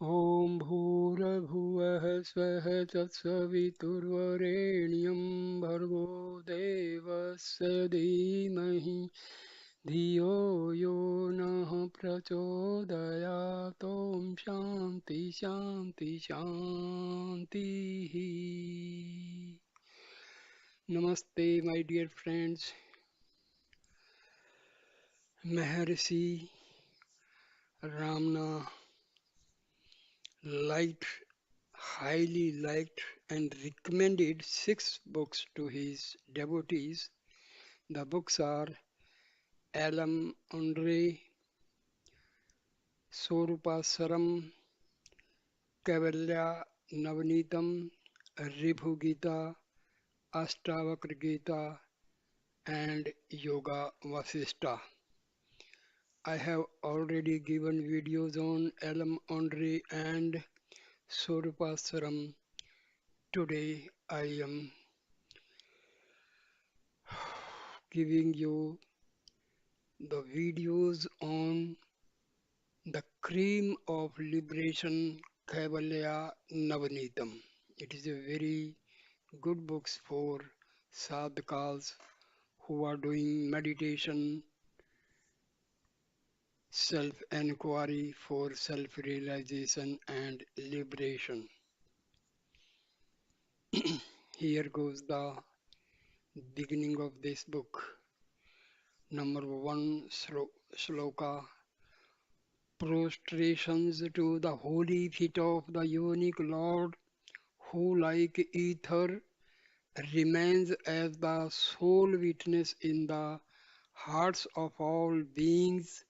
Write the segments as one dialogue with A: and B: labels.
A: ॐ भूर्भुवः स्वः तत्सवितुर्वरेण्यं भर्गो देवस्य धीमहि धियो यो नः प्रचोदयात् ॐ शान्ति शान्ति शान्तिः. Namaste, my dear friends. Maharshi Ramana liked, highly liked, and recommended six books to his devotees. The books are Alam Andre, Sorupasaram, Kaivalaya, Navneetam, Ribhu Gita, Astavakra Gita, and Yoga Vasista. I have already given videos on Alam Andre and Sorupasaram. Today I am giving you the videos on the cream of liberation, Kaivalaya Navneetam. It is a very good book for sadhakas who are doing meditation, self-enquiry for self-realization and liberation. Here goes the beginning of this book. Number one sloka. Prostrations to the holy feet of the unique Lord, who like ether remains as the sole witness in the hearts of all beings,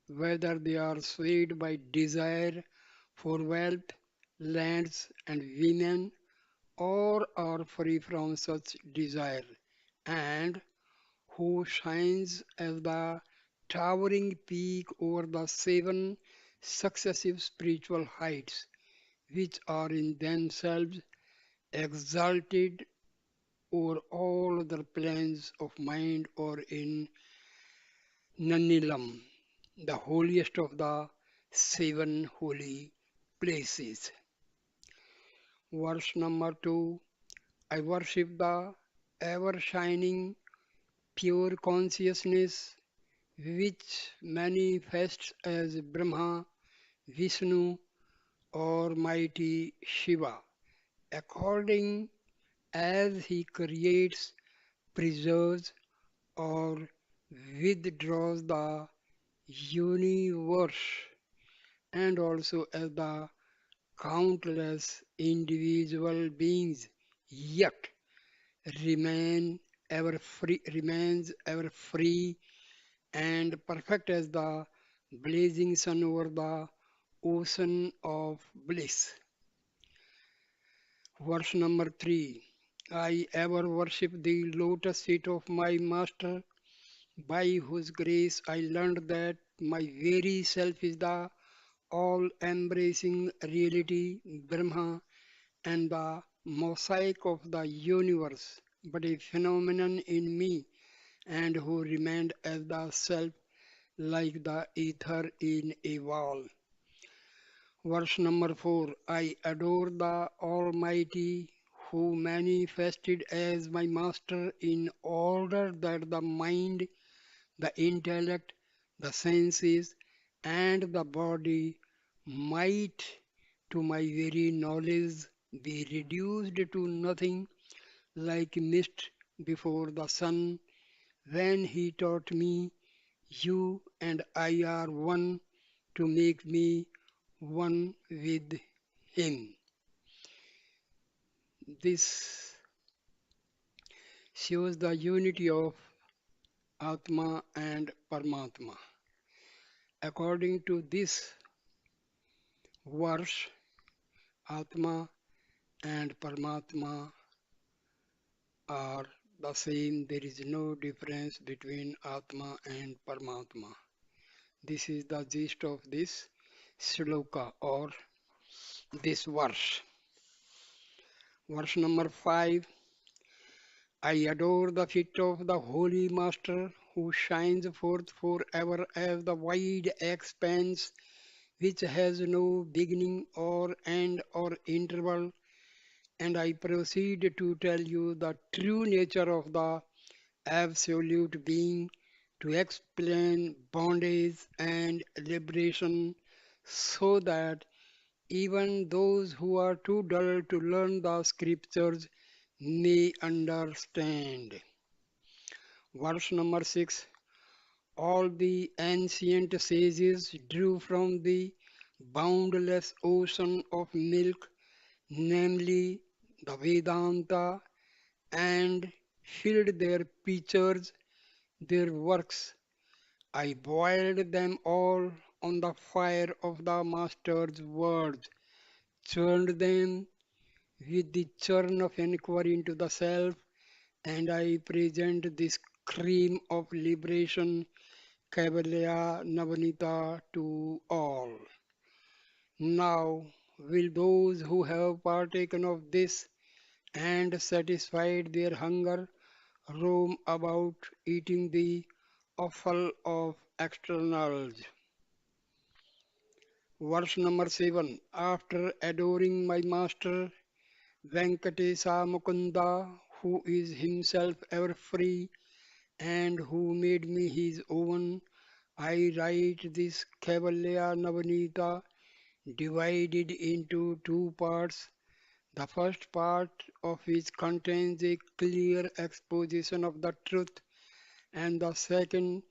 A: whether they are swayed by desire for wealth, lands, and women, or are free from such desire, and who shines as the towering peak over the seven successive spiritual heights, which are in themselves exalted over all other planes of mind, or in Nanilam, the holiest of the seven holy places. Verse number 2. I worship the ever shining pure consciousness which manifests as Brahma, Vishnu, or mighty Shiva, according as he creates, preserves, or withdraws the universe, and also as the countless individual beings, yet remains ever free and perfect as the blazing sun over the ocean of bliss. Verse number 3. I ever worship the lotus feet of my master, by whose grace I learned that my very self is the all embracing reality, Brahma, and the mosaic of the universe, but a phenomenon in me, and who remained as the self like the ether in a wall. Verse number 4. I adore the Almighty who manifested as my master in order that the mind, the intellect, the senses, and the body might, to my very knowledge, be reduced to nothing like mist before the sun, when he taught me, you and I are one, to make me one with him. This shows the unity of Atma and Paramatma. According to this verse, Atma and Paramatma are the same. There is no difference between Atma and Paramatma. This is the gist of this sloka or this verse. Verse number 5. I adore the feet of the Holy Master who shines forth forever as the wide expanse which has no beginning or end or interval, and I proceed to tell you the true nature of the absolute being, to explain bondage and liberation so that even those who are too dull to learn the scriptures may understand. Verse number 6. All the ancient sages drew from the boundless ocean of milk, namely the Vedanta, and filled their pitchers, their works. I boiled them all on the fire of the Master's words, churned them with the churn of inquiry into the self, and I present this cream of liberation, Kaivalaya Navneetam, to all. Now will those who have partaken of this and satisfied their hunger roam about eating the offal of externals. Verse number 7. After adoring my master Venkatesa Mukunda, who is himself ever free and who made me his own, I write this Kaivalya Navneetam divided into two parts. The first part of which contains a clear exposition of the truth, and the second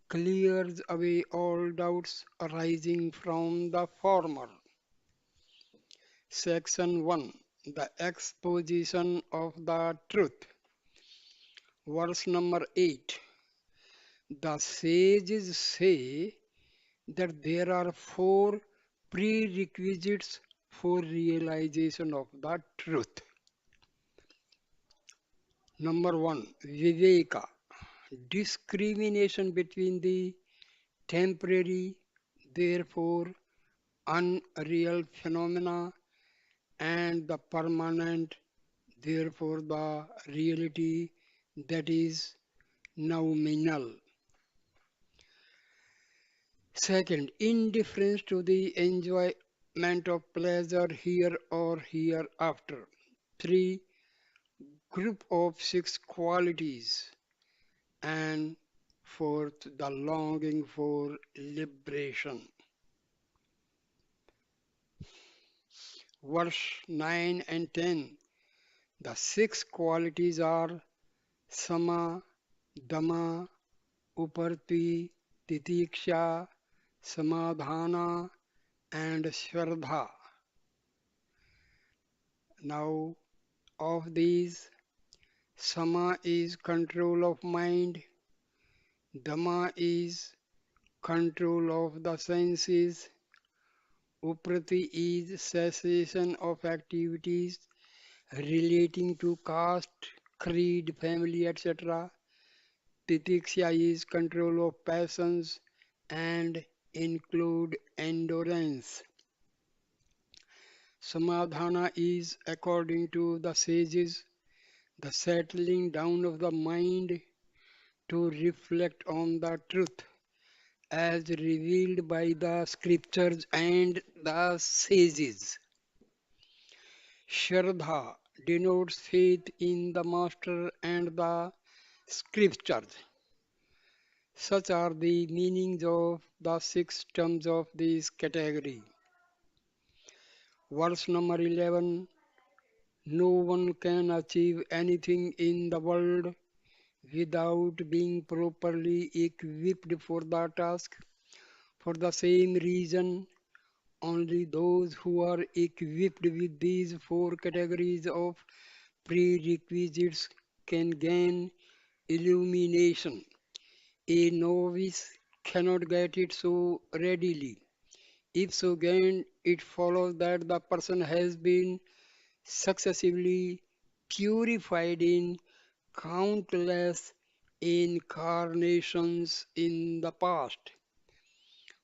A: clears away all doubts arising from the former. Section 1. The exposition of the truth. Verse number 8. The sages say that there are four prerequisites for realization of the truth. Number 1. Viveka. Discrimination between the temporary, therefore unreal phenomena, and the permanent, therefore the reality that is nominal. Second, indifference to the enjoyment of pleasure here or hereafter. 3. Group of six qualities. And fourth, the longing for liberation. Verse 9 and 10. The six qualities are Sama, Dama, Uparti, Titiksha, Samadhana, and Shraddha. Now, of these, Sama is control of mind, Dhamma is control of the senses, Uprati is cessation of activities relating to caste, creed, family, etc. Titiksha is control of passions and include endurance. Samadhana is, according to the sages, the settling down of the mind to reflect on the truth as revealed by the scriptures and the sages. Shraddha denotes faith in the Master and the scriptures. Such are the meanings of the six terms of this category. Verse number 11. No one can achieve anything in the world without being properly equipped for the task. For the same reason, only those who are equipped with these four categories of prerequisites can gain illumination. A novice cannot get it so readily. If so gained, it follows that the person has been successively purified in countless incarnations in the past.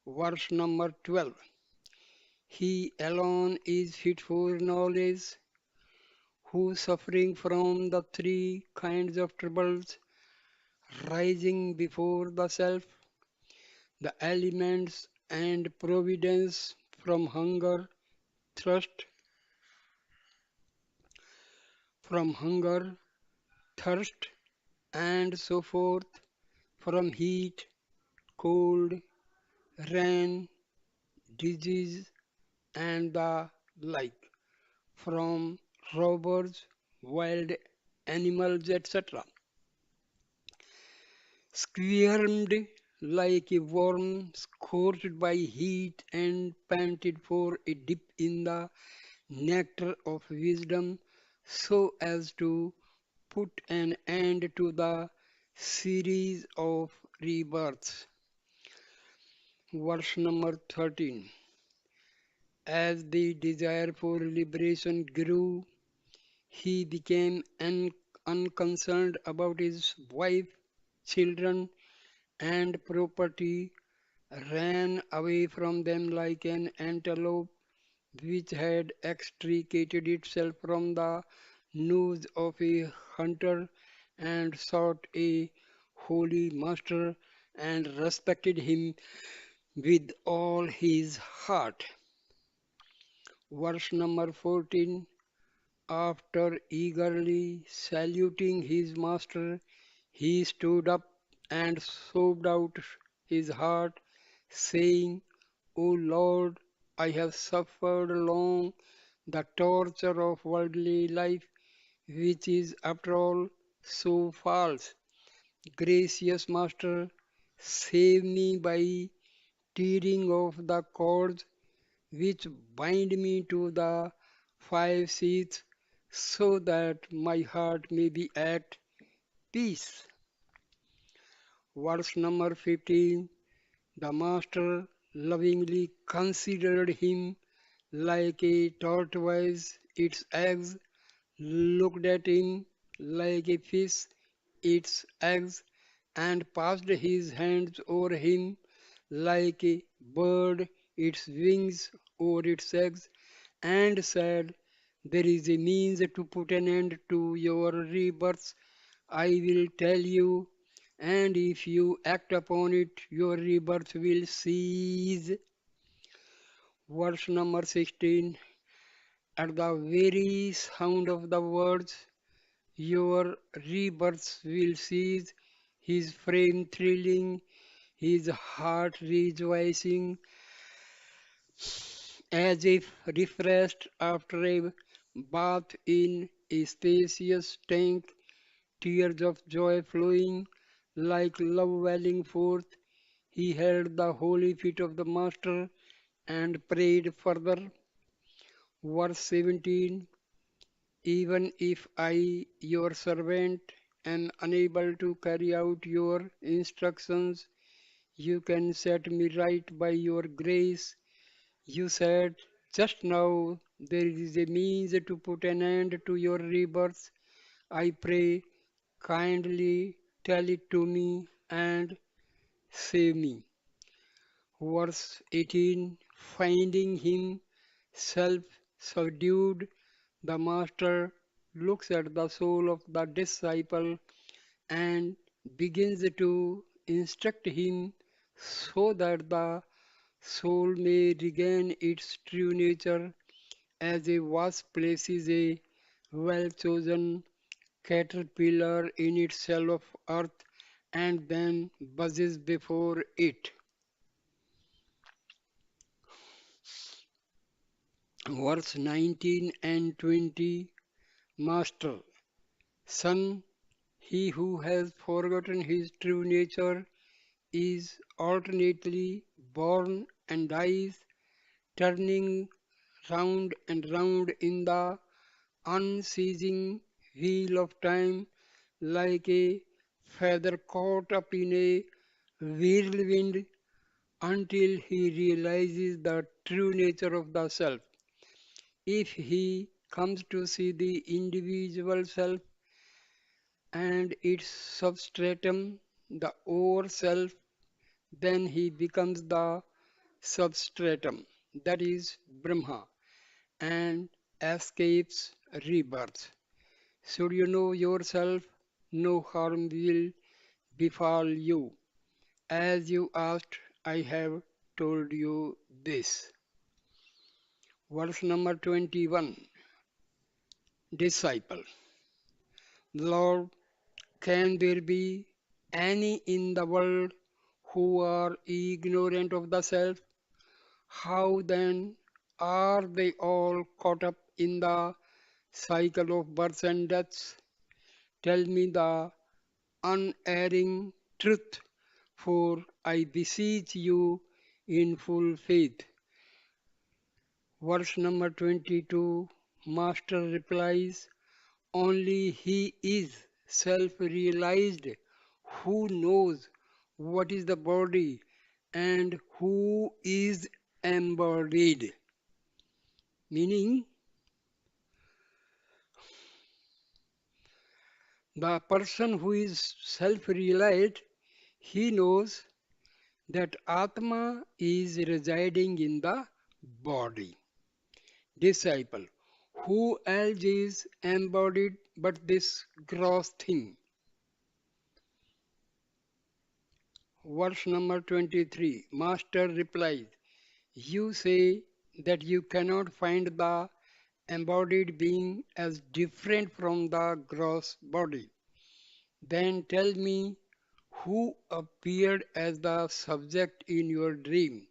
A: Verse number 12. He alone is fit for knowledge, who suffering from the three kinds of troubles rising before the self, the elements and providence from hunger, thirst, from hunger, thirst, and so forth, from heat, cold, rain, disease, and the like, from robbers, wild animals, etc. Squirmed like a worm scorched by heat and panted for a dip in the nectar of wisdom so as to put an end to the series of rebirths. Verse number 13. As the desire for liberation grew, he became unconcerned about his wife, children, and property, ran away from them like an antelope which had extricated itself from the noose of a hunter, and sought a holy master and respected him with all his heart. Verse number 14. After eagerly saluting his master, he stood up and sobbed out his heart, saying, O Lord, I have suffered long the torture of worldly life, which is after all so false. Gracious Master, save me by tearing off the cords which bind me to the five seats, so that my heart may be at peace. Verse number 15. The Master lovingly considered him like a tortoise its eggs, looked at him like a fish its eggs, and passed his hands over him like a bird its wings over its eggs, and said, There is a means to put an end to your rebirths. I will tell you, and if you act upon it, your rebirth will cease. Verse number 16. At the very sound of the words, your rebirths will cease, his frame thrilling, his heart rejoicing, as if refreshed after a bath in a spacious tank, tears of joy flowing like love welling forth. He held the holy feet of the Master and prayed further. Verse 17. Even if I, your servant, am unable to carry out your instructions, you can set me right by your grace. You said just now there is a means to put an end to your rebirth. I pray kindly tell it to me and save me. Verse 18. Finding himself subdued, the Master looks at the soul of the disciple and begins to instruct him so that the soul may regain its true nature as a wasp places a well chosen caterpillar in its shell of earth and then buzzes before it. Verse 19 and 20. Master, son, he who has forgotten his true nature is alternately born and dies, turning round and round in the unceasing wheel of time like a feather caught up in a whirlwind until he realizes the true nature of the self. If he comes to see the individual self and its substratum, the over self, then he becomes the substratum, that is Brahma, and escapes rebirth. Should you know yourself, no harm will befall you. As you asked, I have told you this. Verse number 21. Disciple. Lord, can there be any in the world who are ignorant of the self? How then are they all caught up in the cycle of births and deaths? Tell me the unerring truth, for I beseech you in full faith. Verse number 22, Master replies, only he is self realized who knows what is the body and who is embodied. Meaning, the person who is self realized, he knows that Atma is residing in the body. Disciple, who else is embodied but this gross thing? Verse number 23, Master replies, you say that you cannot find the embodied being as different from the gross body. Then tell me who appeared as the subject in your dream,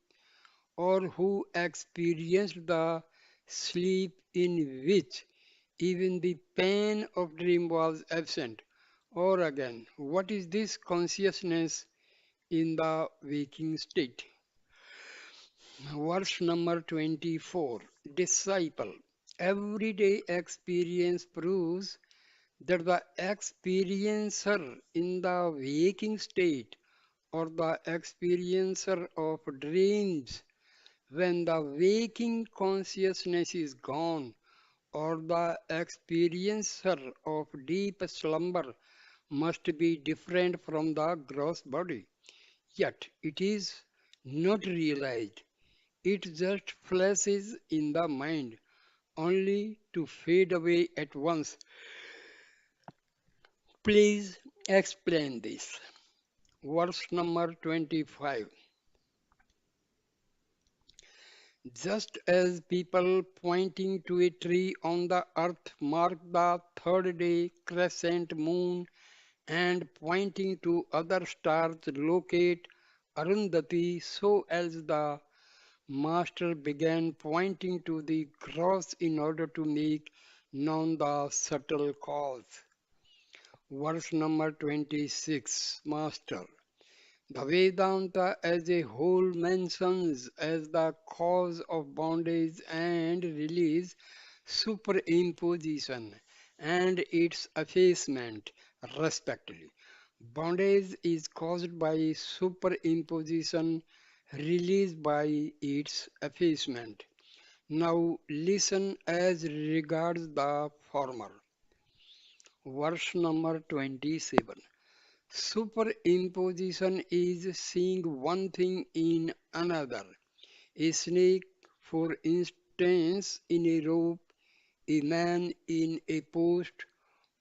A: or who experienced the sleep in which even the pain of dream was absent. Or again, what is this consciousness in the waking state? Verse number 24. Disciple. Everyday experience proves that the experiencer in the waking state or the experiencer of dreams when the waking consciousness is gone or the experiencer of deep slumber must be different from the gross body. Yet it is not realized. It just flashes in the mind, only to fade away at once. Please explain this. Verse number 25. Just as people pointing to a tree on the earth mark the third day crescent moon and pointing to other stars locate Arundhati, so as the Master began pointing to the cross in order to make known the subtle cause. Verse number 26, Master. The Vedanta as a whole mentions as the cause of bondage and release superimposition and its effacement, respectively. Bondage is caused by superimposition, release by its effacement. Now listen as regards the former. Verse number 27. Superimposition is seeing one thing in another. A snake, for instance, in a rope, a man in a post,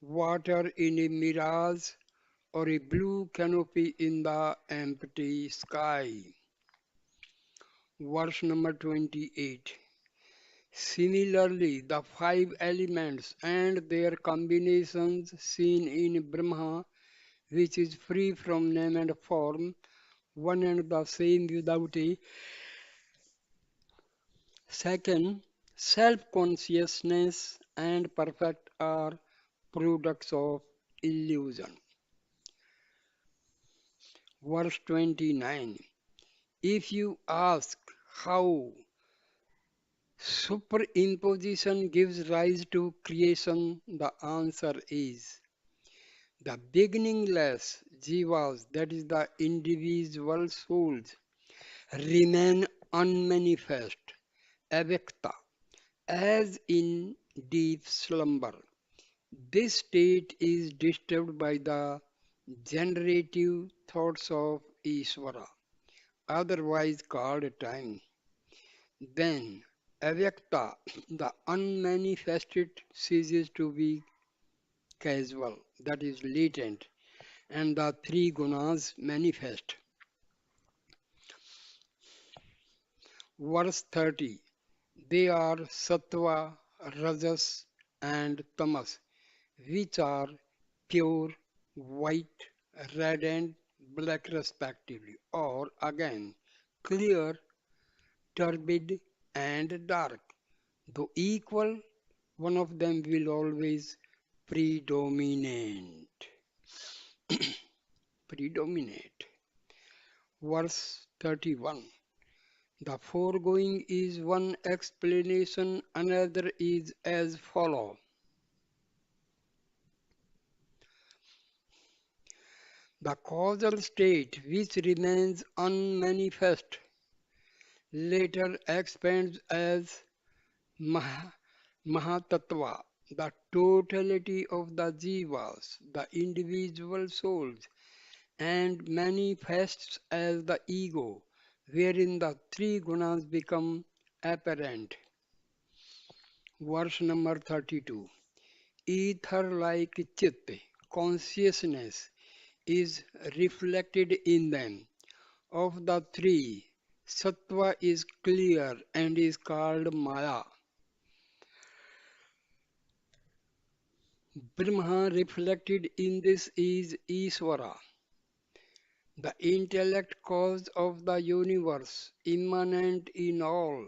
A: water in a mirage, or a blue canopy in the empty sky. Verse number 28. Similarly, the five elements and their combinations seen in Brahma, which is free from name and form, one and the same without a second, self-consciousness and perfect are products of illusion. Verse 29. If you ask how superimposition gives rise to creation, the answer is the beginningless jivas, that is the individual souls, remain unmanifest, avyakta, as in deep slumber. This state is disturbed by the generative thoughts of Ishvara, otherwise called time. Then, avyakta, the unmanifested, ceases to be casual, that is latent, and the three gunas manifest. Verse 30. They are sattva, rajas, and tamas, which are pure, white, red, and black respectively, or again clear, turbid, and dark. Though equal, one of them will always predominate. Predominate. Verse 31. The foregoing is one explanation, another is as follows. The causal state which remains unmanifest later expands as Mah- Mahatattva, the totality of the jivas, the individual souls, and manifests as the ego, wherein the three gunas become apparent. Verse number 32. Ether like chitta, consciousness, is reflected in them. Of the three, Sattva is clear and is called Maya. Brahma reflected in this is Iswara, the intellect cause of the universe, immanent in all,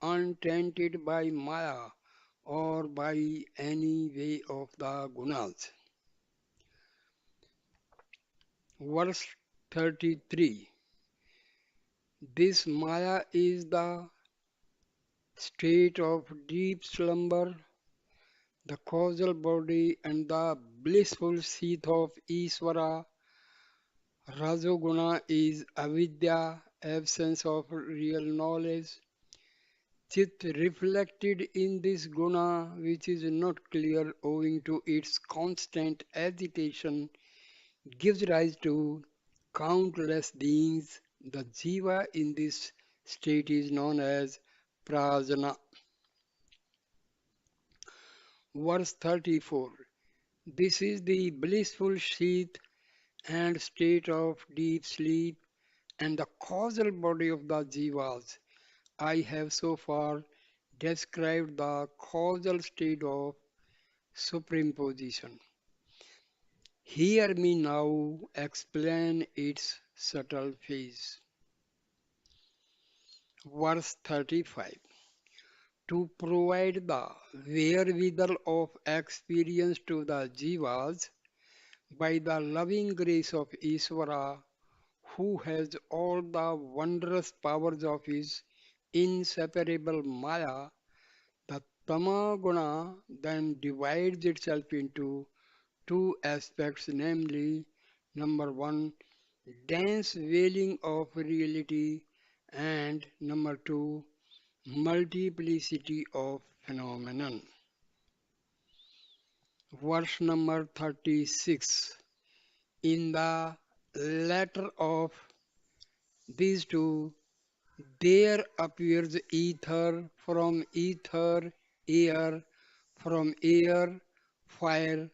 A: untainted by Maya or by any way of the gunas. Verse 33. This Maya is the state of deep slumber, the causal body and the blissful seat of Iswara. Rajoguna is avidya, absence of real knowledge. Chit reflected in this guna, which is not clear owing to its constant agitation, gives rise to countless beings. The jiva in this state is known as prajna. Verse 34. This is the blissful sheath and state of deep sleep and the causal body of the jivas. I have so far described the causal state of superimposition. Hear me now explain its subtle phase. Verse 35. To provide the wherewithal of experience to the jivas by the loving grace of Isvara, who has all the wondrous powers of his inseparable Maya, the Tamaguna then divides itself into two aspects, namely, number one, dense veiling of reality, and number two, multiplicity of phenomenon. Verse number 36. In the latter of these two, there appears ether, from ether, air, from air, fire,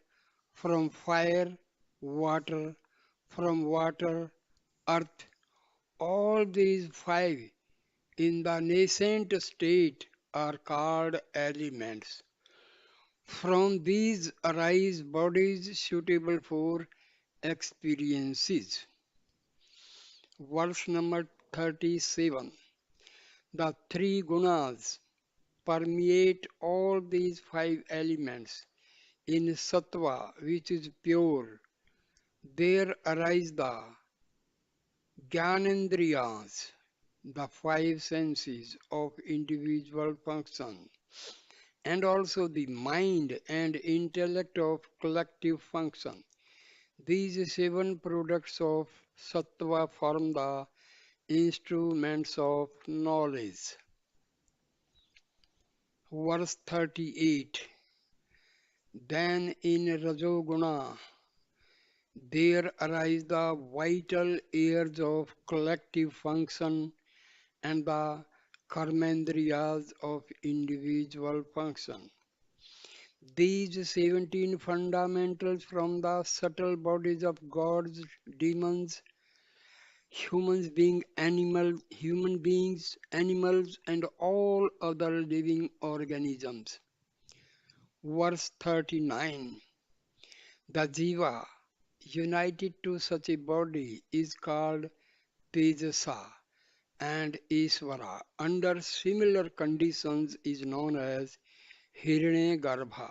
A: from fire, water, from water, earth. All these five in the nascent state are called elements. From these arise bodies suitable for experiences. Verse number 37. The three gunas permeate all these five elements. In sattva, which is pure, there arise the jnanendriyas, the five senses of individual function, and also the mind and intellect of collective function. These seven products of sattva form the instruments of knowledge. Verse 38. Then in Rajoguna there arise the vital airs of collective function and the karmendriyas of individual function. These 17 fundamentals from the subtle bodies of gods, demons, human beings, animals, and all other living organisms. Verse 39. The jiva united to such a body is called Tejasa, and Isvara under similar conditions is known as Hiranyagarbha.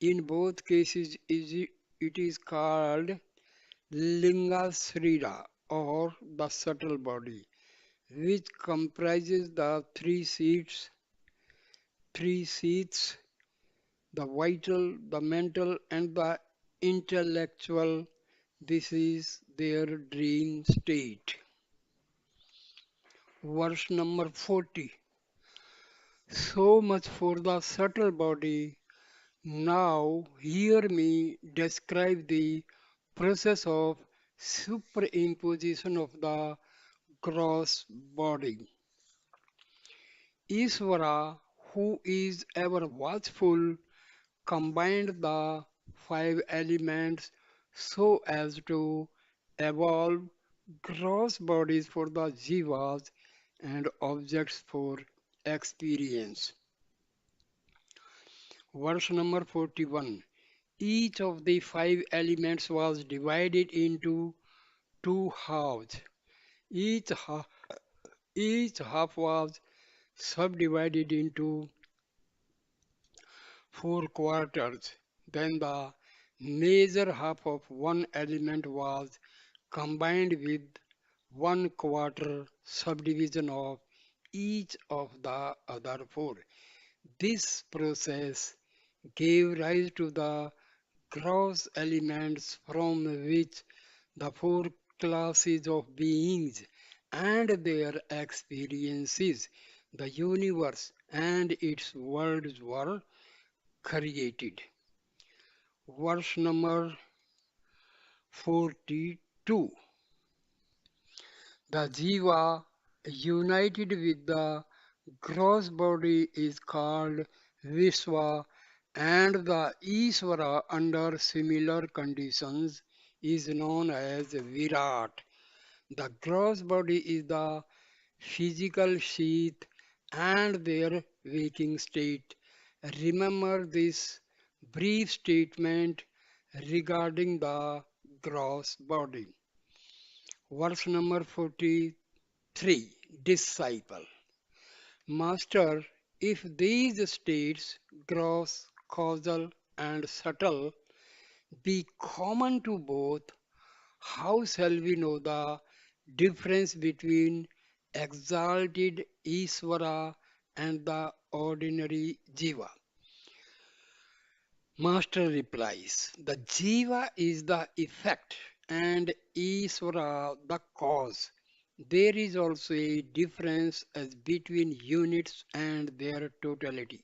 A: In both cases it is called Linga Srira or the subtle body, which comprises the three seats, the vital, the mental, and the intellectual. This is their dream state. Verse number 40. So much for the subtle body. Now hear me describe the process of superimposition of the gross body. Isvara, who is ever watchful, combined the five elements so as to evolve gross bodies for the jivas and objects for experience. Verse number 41. Each of the five elements was divided into two halves. Each half, each half was subdivided into four quarters. Then the major half of one element was combined with one quarter subdivision of each of the other four. This process gave rise to the gross elements from which the four classes of beings and their experiences, the universe and its worlds were created. Verse number 42. The jiva united with the gross body is called Vishwa, and the Isvara under similar conditions is known as Virat. The gross body is the physical sheath and their waking state. Remember this brief statement regarding the gross body. Verse number 43. Disciple. Master, if these states, gross, causal, and subtle, be common to both, how shall we know the difference between exalted Isvara and the ordinary Jiva? Master replies, the Jiva is the effect and Isvara the cause. There is also a difference as between units and their totality.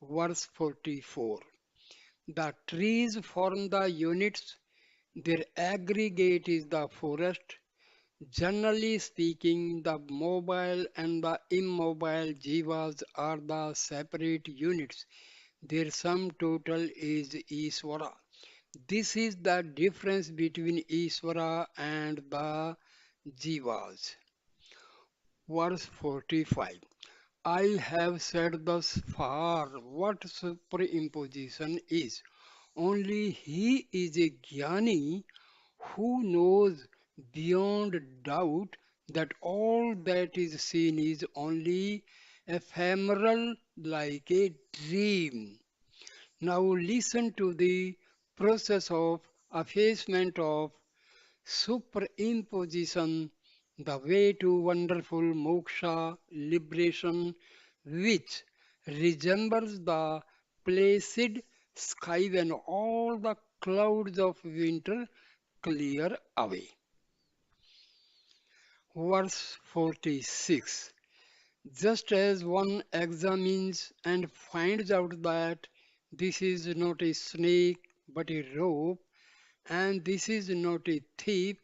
A: Verse 44. The trees form the units, their aggregate is the forest. Generally speaking, the mobile and the immobile jivas are the separate units. Their sum total is Isvara. This is the difference between Isvara and the jivas. Verse 45. I have said thus far what superimposition is. Only he is a jnani who knows beyond doubt that all that is seen is only ephemeral like a dream. Now listen to the process of effacement of superimposition, the way to wonderful moksha, liberation, which resembles the placid sky when all the clouds of winter clear away. Verse 46. Just as one examines and finds out that this is not a snake but a rope, and this is not a thief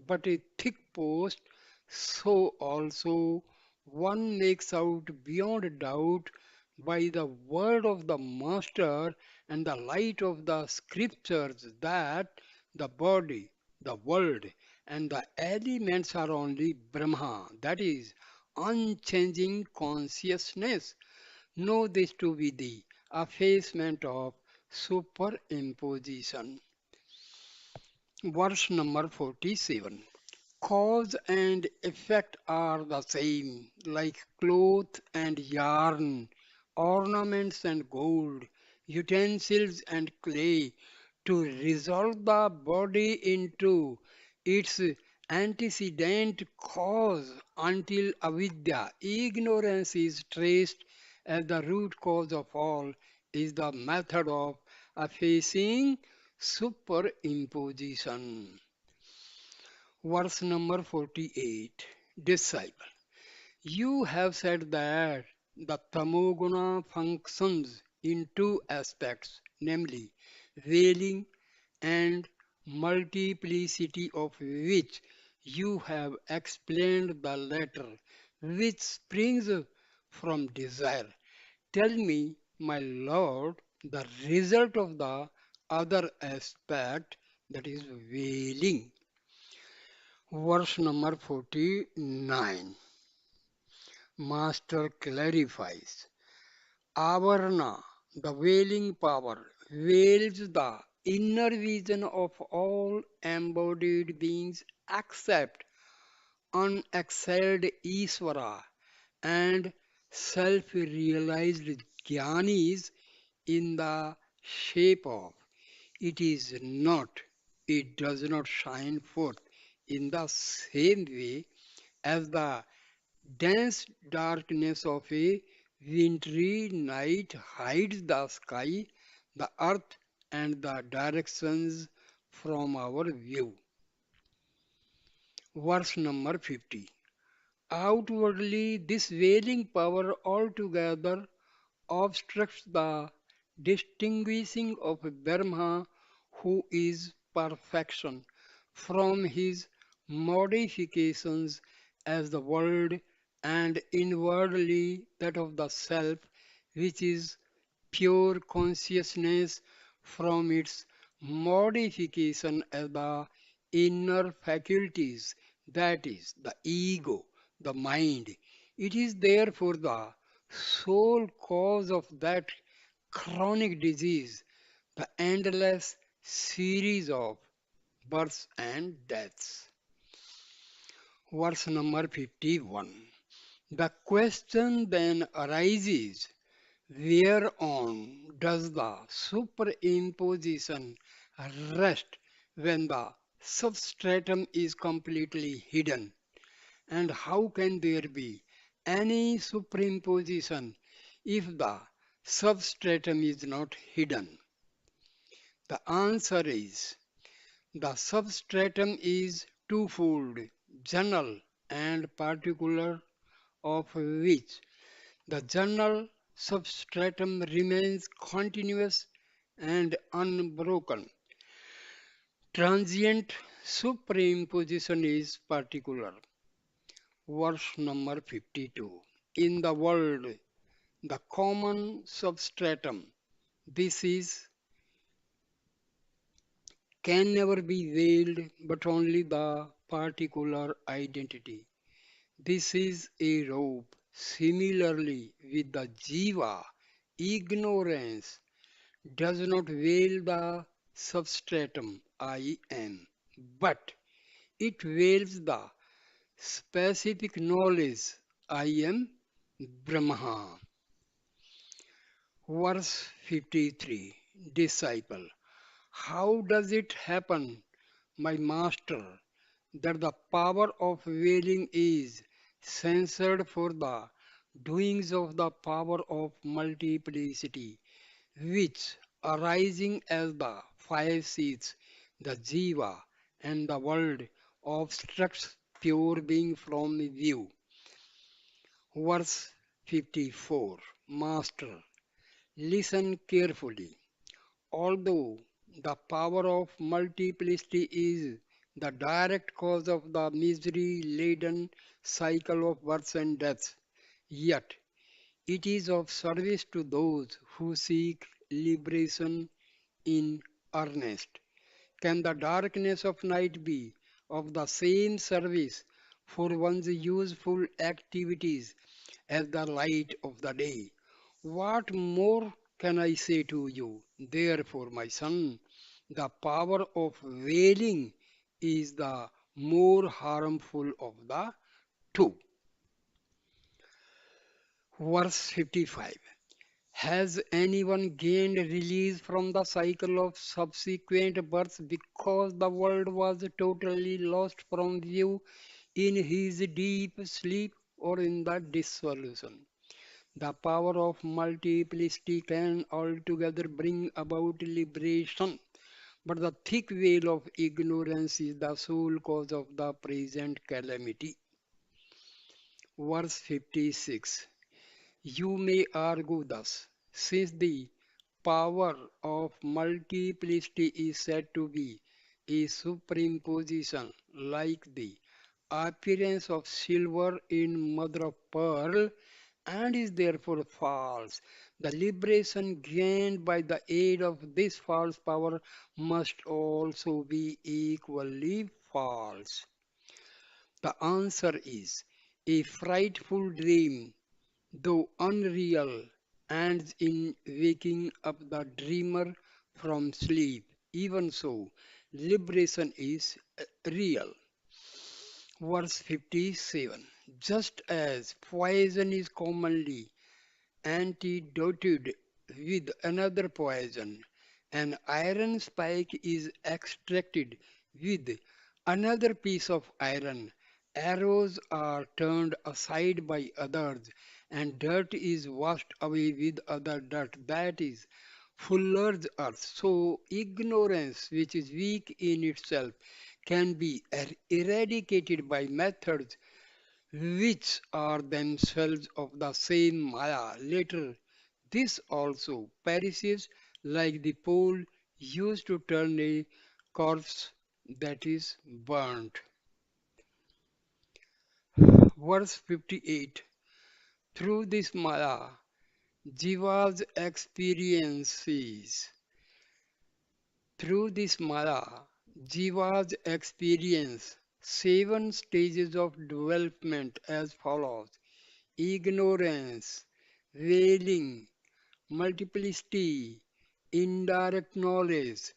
A: but a thick post, so also one makes out beyond doubt by the word of the Master and the light of the scriptures that the body, the world, and the elements are only Brahma, that is, unchanging consciousness. Know this to be the effacement of superimposition. Verse number 47. Cause and effect are the same, like cloth and yarn, ornaments and gold, utensils and clay, to resolve the body into its antecedent cause until avidya, ignorance, is traced as the root cause of all, is the method of effacing superimposition. Verse number 48. Disciple, you have said that the tamoguna functions in two aspects, namely veiling and multiplicity, of which you have explained the latter, which springs from desire. Tell me, my Lord, the result of the other aspect, that is veiling. Verse number 49. Master clarifies. Avarna, the veiling power, veils the inner vision of all embodied beings except unexcelled Isvara and self-realized jnanis in the shape of. It is not, it does not shine forth in the same way as the dense darkness of a wintry night hides the sky, the earth, and the directions from our view. Verse number 50. Outwardly, this veiling power altogether obstructs the distinguishing of Brahma, who is perfection, from his modifications as the world, and inwardly that of the self, which is pure consciousness, from its modification as the inner faculties, that is, the ego, the mind. It is therefore the sole cause of that chronic disease, the endless series of births and deaths. Verse number 51. The question then arises, whereon does the superimposition rest when the substratum is completely hidden? And how can there be any superimposition if the substratum is not hidden? The answer is the substratum is twofold, general and particular, of which the general substratum remains continuous and unbroken. Transient superimposition is particular. Verse number 52. In the world, the common substratum, this is, can never be veiled, but only the particular identity. This is a robe. Similarly, with the jiva, ignorance does not veil the substratum I am, but it veils the specific knowledge I am Brahma. Verse 53. Disciple, how does it happen, my master, that the power of veiling is censored for the doings of the power of multiplicity, which, arising as the five seeds, the jiva, and the world, obstructs pure being from view? Verse 54. Master, listen carefully. Although the power of multiplicity is the direct cause of the misery-laden cycle of births and deaths, yet it is of service to those who seek liberation in earnest. Can the darkness of night be of the same service for one's useful activities as the light of the day. What more can I say to you? Therefore, my son, the power of wailing is the more harmful of the two. Verse 55. Has anyone gained release from the cycle of subsequent births because the world was totally lost from view in his deep sleep or in the dissolution? The power of multiplicity can altogether bring about liberation, but the thick veil of ignorance is the sole cause of the present calamity. Verse 56. You may argue thus, since the power of multiplicity is said to be a superimposition like the appearance of silver in mother of pearl and is therefore false. The liberation gained by the aid of this false power must also be equally false. The answer is a frightful dream, though unreal, ends in waking up the dreamer from sleep. Even so, liberation is real. Verse 57. Just as poison is commonly antidoted with another poison, an iron spike is extracted with another piece of iron. Arrows are turned aside by others, and dirt is washed away with other dirt that is fuller's earth. So, ignorance, which is weak in itself, can be eradicated by methods which are themselves of the same Maya. Later, this also perishes like the pole used to turn a corpse that is burnt. Verse 58. Through this Maya, Jiva's experiences. Through this Maya, Jiva's experience seven stages of development as follows: ignorance, wailing, multiplicity, indirect knowledge,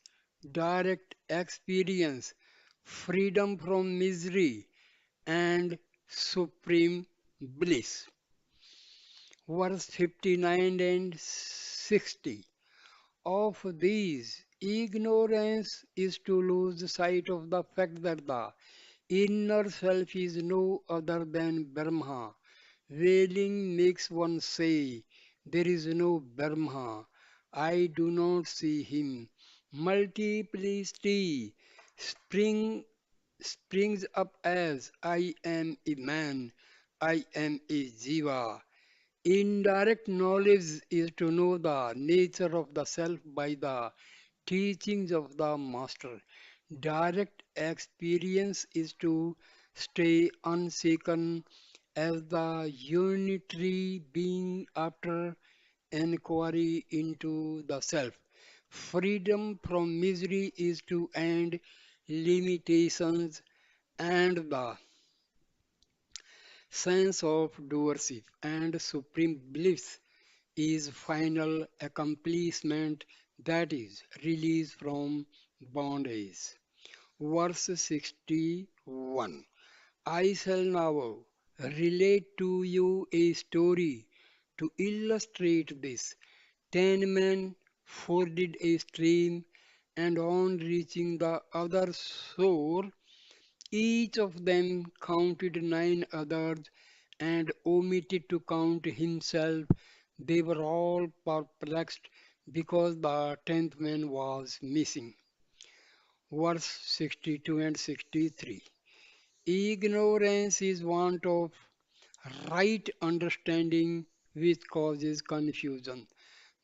A: direct experience, freedom from misery, and supreme bliss. Verse 59 and 60. Of these, ignorance is to lose sight of the fact that the inner self is no other than Brahma. Wailing makes one say, there is no Brahma. I do not see him. Multiplicity spring, springs up as I am a man, I am a jiva. Indirect knowledge is to know the nature of the self by the teachings of the master. Direct experience is to stay unshaken as the unitary being after inquiry into the self. Freedom from misery is to end limitations and the sense of doership, and supreme bliss is final accomplishment, that is release from bondage. Verse 61. I shall now relate to you a story to illustrate this. 10 men forded a stream, and on reaching the other shore, each of them counted nine others and omitted to count himself. They were all perplexed because the 10th man was missing. Verse 62 and 63. Ignorance is want of right understanding which causes confusion.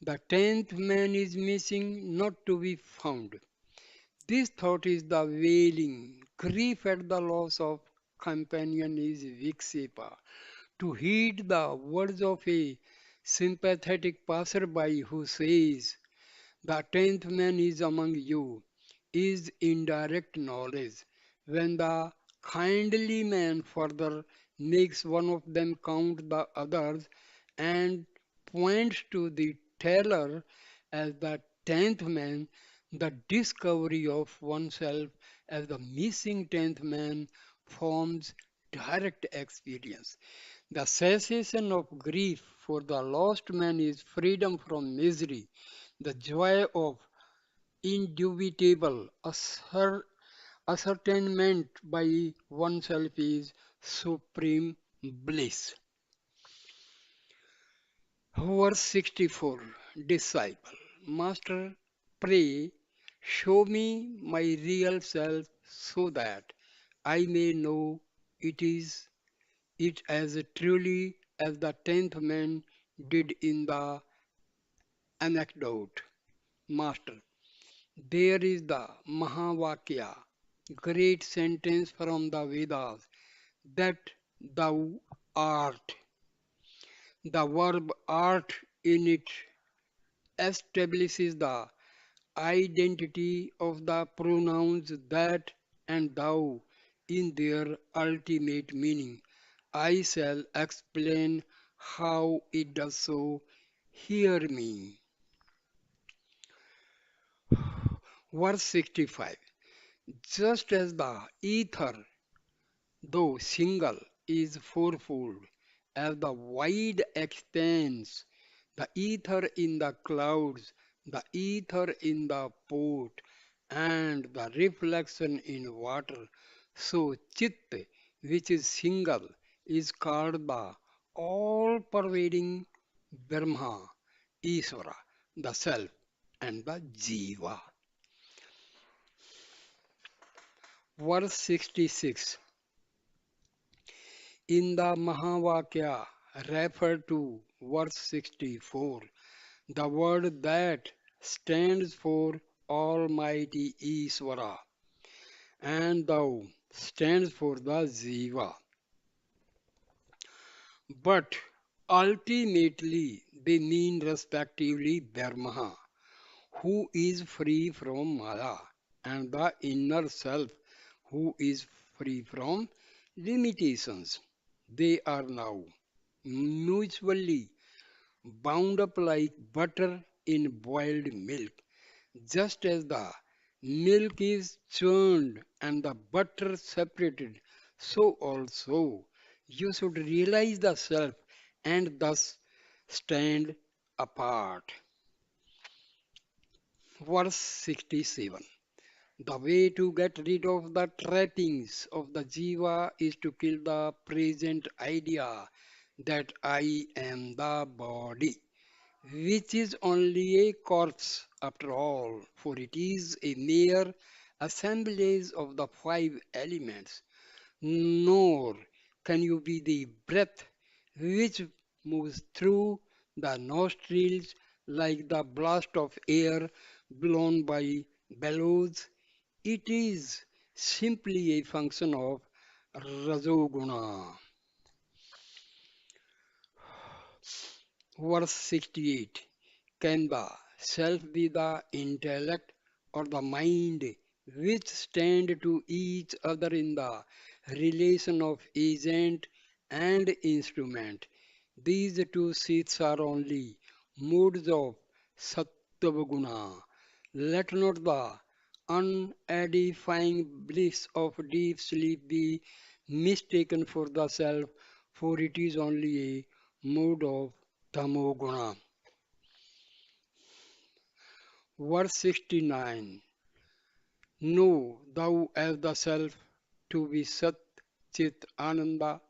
A: The 10th man is missing, not to be found. This thought is the wailing. Grief at the loss of companion is vikshepa. To heed the words of a sympathetic passerby who says, the 10th man is among you, is indirect knowledge. When the kindly man further makes one of them count the others and points to the teller as the tenth man, the discovery of oneself as the missing tenth man forms direct experience. The cessation of grief for the lost man is freedom from misery. The joy of indubitable ascertainment by oneself is supreme bliss. Verse 64. Disciple, Master, pray, show me my real self so that I may know it as truly as the tenth man did in the anecdote. Master, there is the Mahavakya, great sentence from the Vedas, that thou art. The verb art in it establishes the identity of the pronouns that and thou in their ultimate meaning. I shall explain how it does so. Hear me. Verse 65. Just as the ether, though single, is fourfold, as the wide expanse, the ether in the clouds, the ether in the port, and the reflection in water, so Chit, which is single, is called the all-pervading Brahma, Isvara, the Self, and the Jiva. Verse 66. In the Mahavakya referred to verse 64, the word that stands for Almighty Isvara and thou stands for the Jiva. But ultimately they mean respectively Brahma, who is free from Maya, and the inner self, who is free from limitations. They are now mutually bound up like butter in boiled milk, just as the milk is churned and the butter separated, so also you should realize the self and thus stand apart. Verse 67. The way to get rid of the trappings of the jiva is to kill the present idea that I am the body, which is only a corpse after all, for it is a mere assemblage of the five elements. Nor can you be the breath which moves through the nostrils like the blast of air blown by bellows. It is simply a function of Rajoguna. Verse 68. Can the self be the intellect or the mind which stand to each other in the relation of agent and instrument? These two seats are only modes of Sattva. Let not the unedifying bliss of deep sleep be mistaken for the self, for it is only a mode of Tamoguna. Verse 69. Know thou as the self to be Sat Chit Ananda,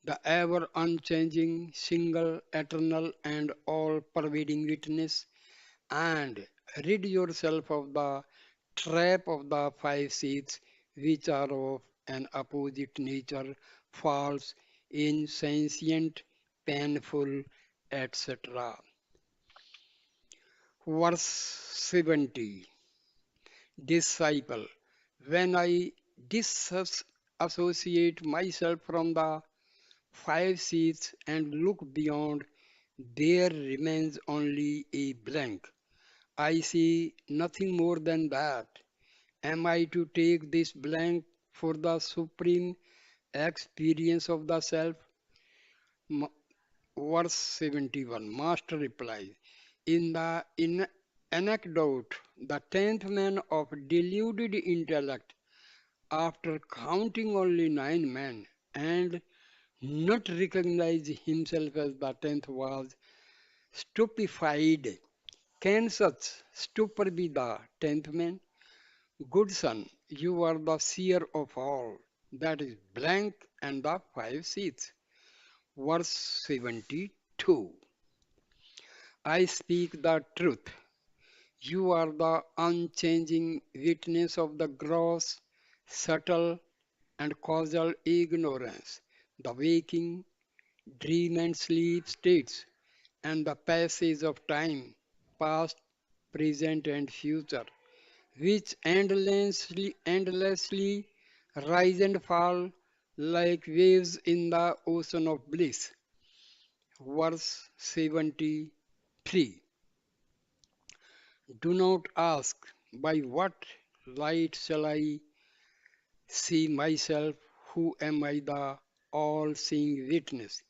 A: the ever unchanging, single, eternal, and all pervading witness, and rid yourself of the trap of the five seeds, which are of an opposite nature, false, insentient, painful, etc. Verse 70. Disciple, when I disassociate myself from the five seeds and look beyond, there remains only a blank. I see nothing more than that. Am I to take this blank for the supreme experience of the self. Ma- Verse 71, Master replies, in anecdote, the tenth man of deluded intellect, after counting only 9 men and not recognize himself as the tenth, was stupefied. Can such stupor be the tenth man? Good son, you are the seer of all. That is blank and the five seats. Verse 72. I speak the truth. You are the unchanging witness of the gross, subtle, and causal ignorance, the waking, dream, and sleep states, and the passage of time, past, present, and future, which endlessly rise and fall like waves in the ocean of bliss. Verse 73. Do not ask, by what light shall I see myself? Who am I, the all seeing witness?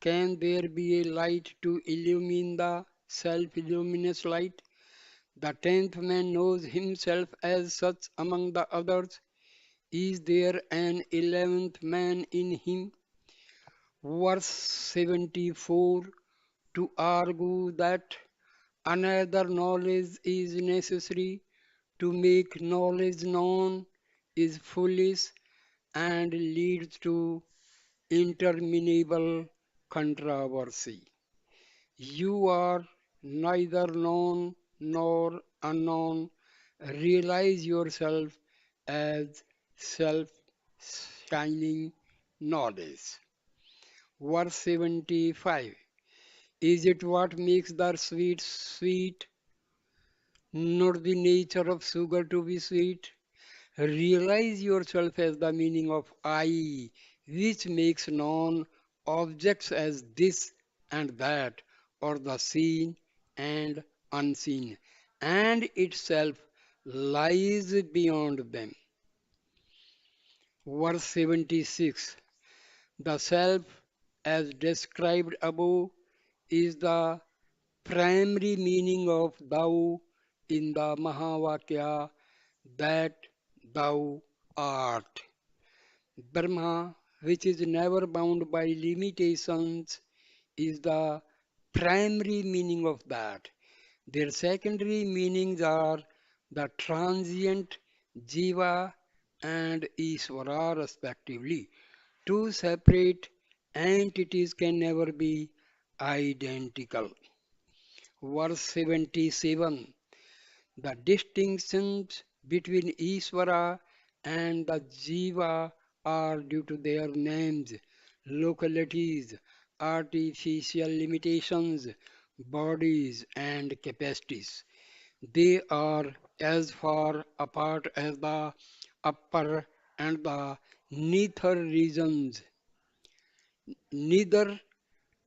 A: Can there be a light to illumine the self luminous light? The tenth man knows himself as such among the others. Is there an 11th man in him? Verse 74, to argue that another knowledge is necessary to make knowledge known is foolish and leads to interminable controversy. You are neither known nor unknown. Realize yourself as self shining knowledge. Verse 75. Is it what makes the sweet sweet, not the nature of sugar to be sweet? Realize yourself as the meaning of I, which makes known objects as this and that, or the seen and unseen, and itself lies beyond them. Verse 76. The self, as described above, is the primary meaning of thou in the Mahavakya, that thou art. Brahma, which is never bound by limitations, is the primary meaning of that. Their secondary meanings are the transient Jiva and Isvara respectively. Two separate entities can never be identical. Verse 77. The distinctions between Isvara and the Jiva are due to their names, localities, artificial limitations, bodies, and capacities. They are as far apart as the upper and the nether regions. Neither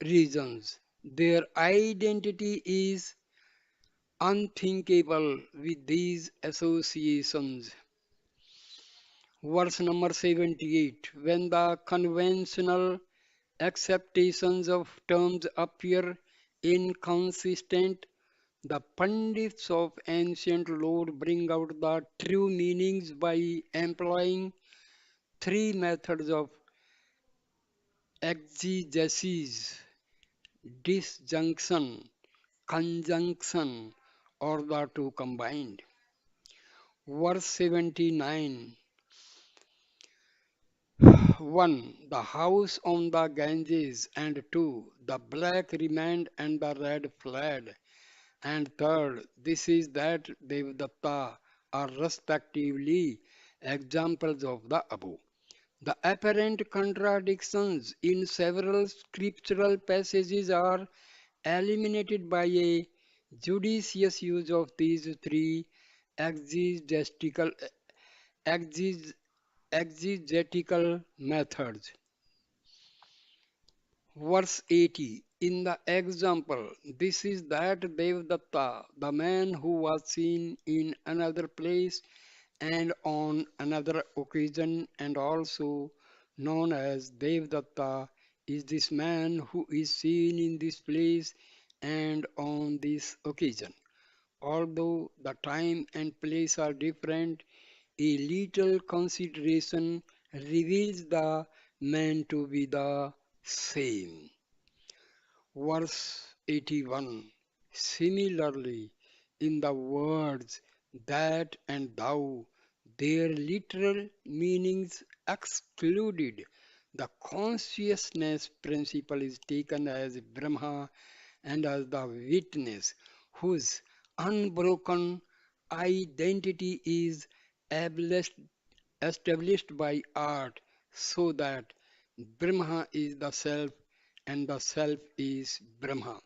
A: regions. Their identity is unthinkable with these associations. Verse number 78. When the conventional acceptations of terms appear inconsistent, the Pandits of ancient lore bring out the true meanings by employing three methods of exegesis: disjunction, conjunction, or the two combined. Verse 79. 1. The house on the Ganges, and 2. The black remained and the red fled, and 3rd, this is that Devadatta are respectively examples of the above. The apparent contradictions in several scriptural passages are eliminated by a judicious use of these three exegetical, exeg- exegetical methods. Verse 80. In the example, this is that Devdatta, the man who was seen in another place And on another occasion, and also known as Devdatta, is this man who is seen in this place and on this occasion. Although the time and place are different, a little consideration reveals the man to be the same. Verse 81. Similarly, in the words that and thou, their literal meanings excluded, the consciousness principle is taken as Brahma and as the witness whose unbroken identity is established established by art, so that Brahma is the self and the self is Brahma.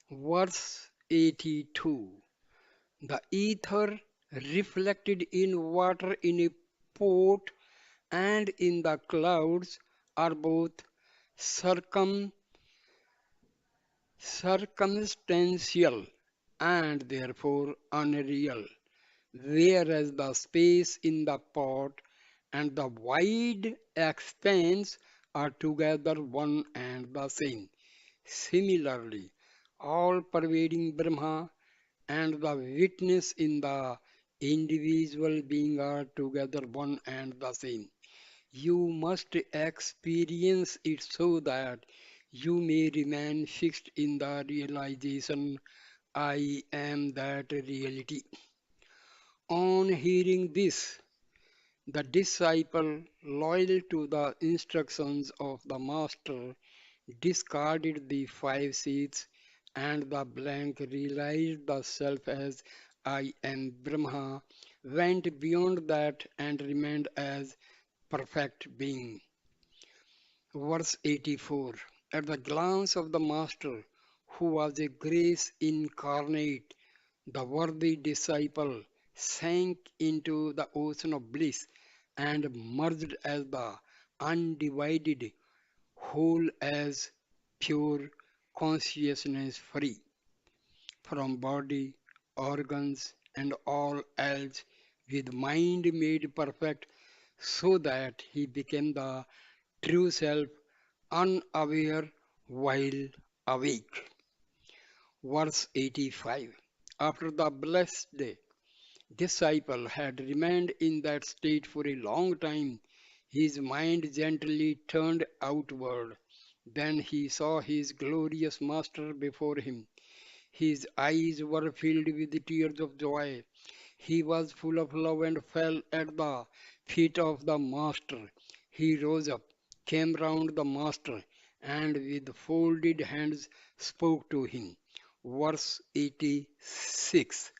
A: Verse 82. The ether reflected in water in a pot and in the clouds are both circum circumstantial and therefore unreal, whereas the space in the pot and the wide expanse are together one and the same. Similarly, all pervading Brahma and the witness in the individual being are together one and the same. You must experience it so that you may remain fixed in the realization I am that reality. On hearing this, the disciple, loyal to the instructions of the master, discarded the five seats and the blank realized the self as I am Brahma, went beyond that and remained as perfect being. Verse 84. At the glance of the Master, who was a grace incarnate, the worthy disciple sank into the ocean of bliss and merged as the undivided whole as pure consciousness free from body, organs, and all else, with mind made perfect, so that he became the true self, unaware while awake. Verse 85. After the blessed day, disciple had remained in that state for a long time, his mind gently turned outward. Then he saw his glorious master before him. His eyes were filled with tears of joy. He was full of love and fell at the feet of the master. He rose up, came round the master, and with folded hands spoke to him. Verse 86.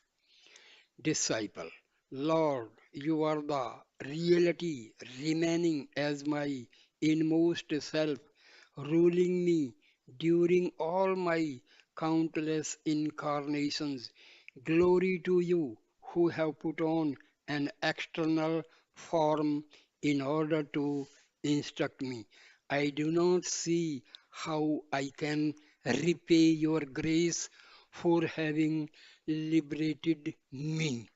A: Disciple, Lord, you are the reality remaining as my inmost self, ruling me during all my countless incarnations. Glory to you who have put on an external form in order to instruct me. I do not see how I can repay your grace for having liberated me.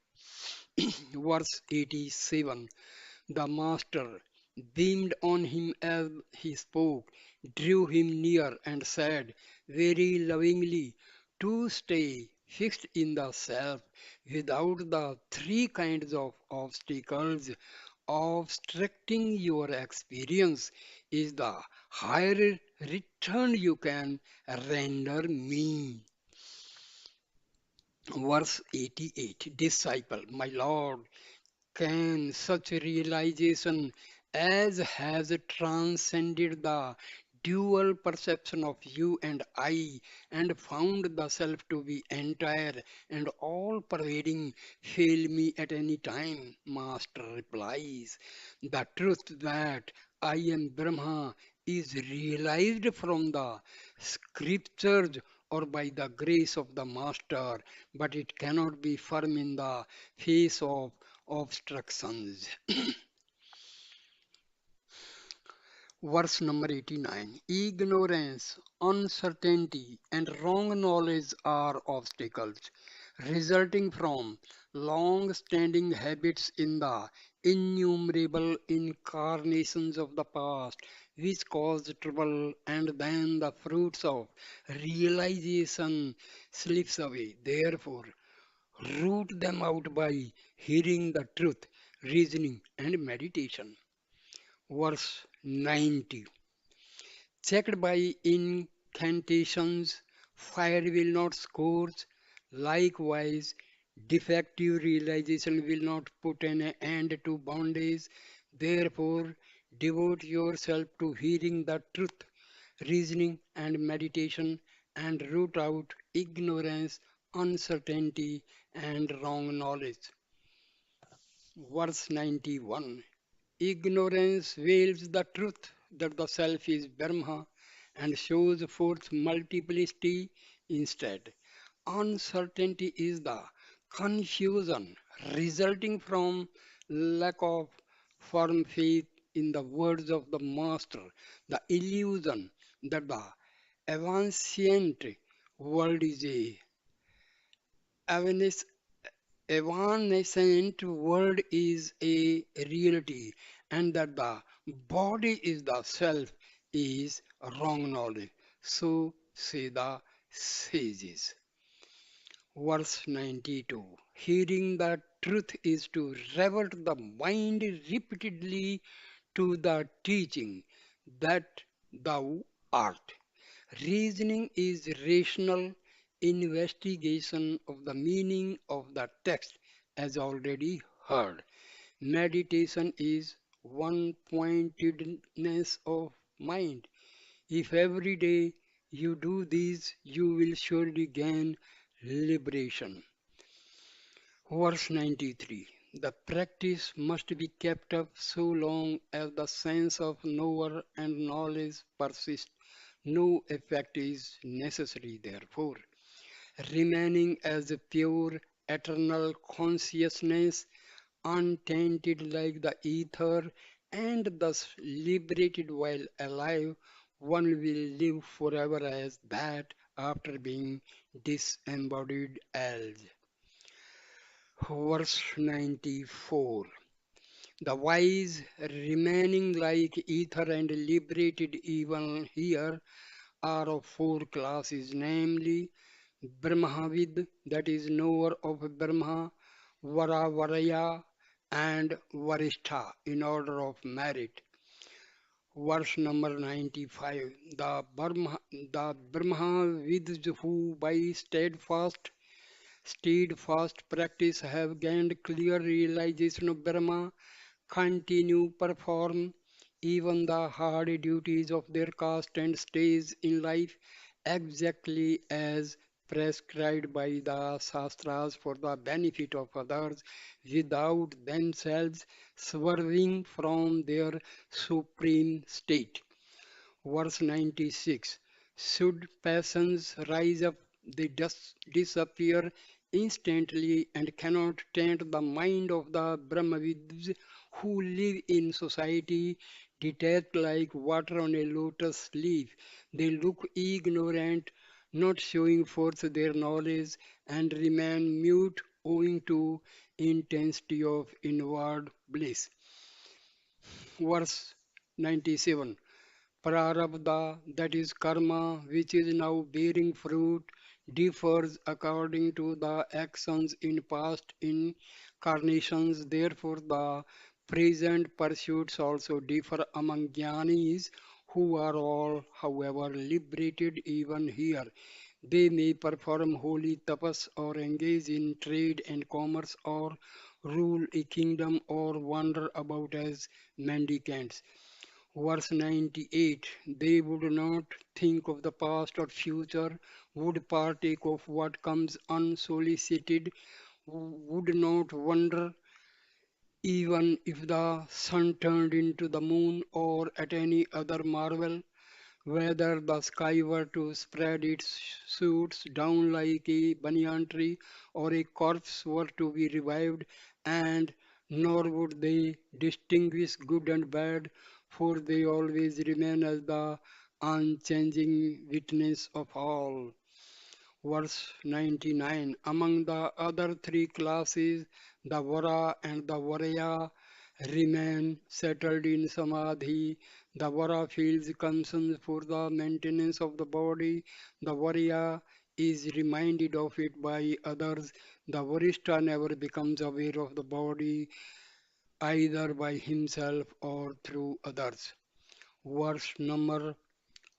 A: Verse 87. The Master beamed on him as he spoke, drew him near, and said very lovingly, to stay fixed in the self without the three kinds of obstacles obstructing your experience is the higher return you can render me. Verse 88. Disciple, my Lord, can such realization as has transcended the dual perception of you and I and found the self to be entire and all pervading fail me at any time? Master replies, the truth that I am Brahma is realized from the scriptures or by the grace of the Master, but it cannot be firm in the face of obstructions. Verse number 89. Ignorance, uncertainty, and wrong knowledge are obstacles. resulting from long standing habits in the innumerable incarnations of the past, which caused trouble, and then the fruits of realization slips away. Therefore, root them out by hearing the truth, reasoning, and meditation. Verse 90. Checked by incantations, fire will not scorch. Likewise, defective realization will not put an end to bondage. Therefore, devote yourself to hearing the truth, reasoning, and meditation, and root out ignorance, uncertainty, and wrong knowledge. Verse 91. Ignorance veils the truth that the self is Brahma and shows forth multiplicity instead. Uncertainty is the confusion resulting from lack of firm faith in the words of the Master, the illusion that the ancient world is a evanescent world is a reality and that the body is the self is wrong knowledge. So say the sages. Verse 92. Hearing the truth is to revert the mind repeatedly to the teaching that thou art. Reasoning is rational investigation of the meaning of the text as already heard. Meditation is one pointedness of mind. If every day you do these, you will surely gain liberation. Verse 93. The practice must be kept up so long as the sense of knower and knowledge persists. No effect is necessary, therefore. Remaining as a pure, eternal consciousness, untainted like the ether, and thus liberated while alive, one will live forever as that after being disembodied as. Verse 94. The wise remaining like ether and liberated even here are of four classes, namely Brahmavid, that is knower of Brahma, Varavaraya, and Varishtha in order of merit. Verse number 95. The Brahmavids who by steadfast practice have gained clear realization of Brahma continue perform even the hard duties of their caste and stage in life exactly as prescribed by the Shastras for the benefit of others without themselves swerving from their supreme state. Verse 96. Should passions rise up, they disappear instantly and cannot taint the mind of the Brahmavids who live in society detached like water on a lotus leaf. They look ignorant, not showing forth their knowledge, and remain mute owing to intensity of inward bliss. Verse 97. Prarabdha, that is karma, which is now bearing fruit, differs according to the actions in past incarnations. Therefore, the present pursuits also differ among jnanis, who are all, however, liberated even here. They may perform holy tapas or engage in trade and commerce or rule a kingdom or wander about as mendicants. Verse 98. They would not think of the past or future, would partake of what comes unsolicited, would not wonder even if the sun turned into the moon or at any other marvel, whether the sky were to spread its shoots down like a banyan tree or a corpse were to be revived, and nor would they distinguish good and bad, for they always remain as the unchanging witness of all. Verse 99. Among the other three classes, the Vara and the Varaya remain settled in Samadhi. The Vara feels concern for the maintenance of the body. The Varaya is reminded of it by others. The Varishta never becomes aware of the body either by himself or through others. Verse number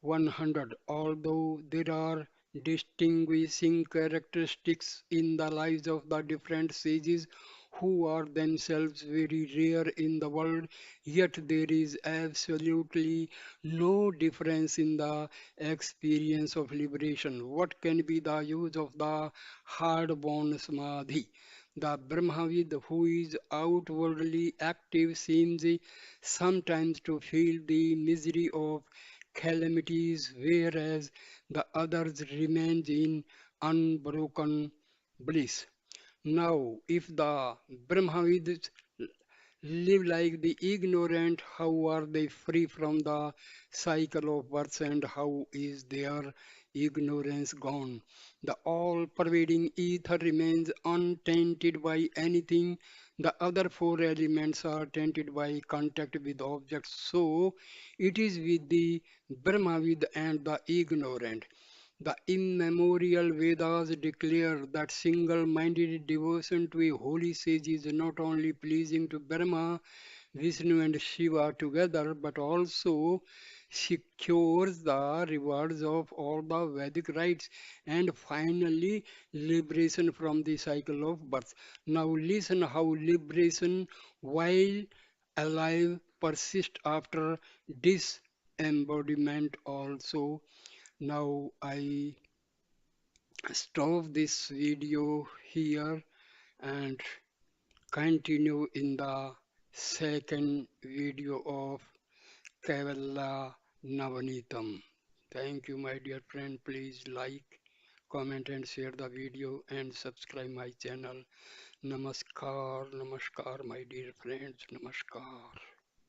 A: 100. Although there are distinguishing characteristics in the lives of the different sages who are themselves very rare in the world, yet there is absolutely no difference in the experience of liberation. What can be the use of the hard-born samadhi? The Brahmavid who is outwardly active seems sometimes to feel the misery of calamities, whereas the others remain in unbroken bliss. Now, if the Brahmavids live like the ignorant, how are they free from the cycle of birth and how is their ignorance gone? The all pervading ether remains untainted by anything. The other four elements are tainted by contact with objects. So it is with the Brahmavid and the ignorant. The immemorial Vedas declare that single-minded devotion to a holy sage is not only pleasing to Brahma, Vishnu and Shiva together, but also secures the rewards of all the Vedic rites and finally liberation from the cycle of birth. Now listen how liberation while alive persists after disembodiment also. Now I stop this video here and continue in the second video of Kaivalaya Navneetam. Thank you, my dear friend. Please like, comment, and share the video and subscribe my channel. Namaskar, namaskar, my dear friends. Namaskar.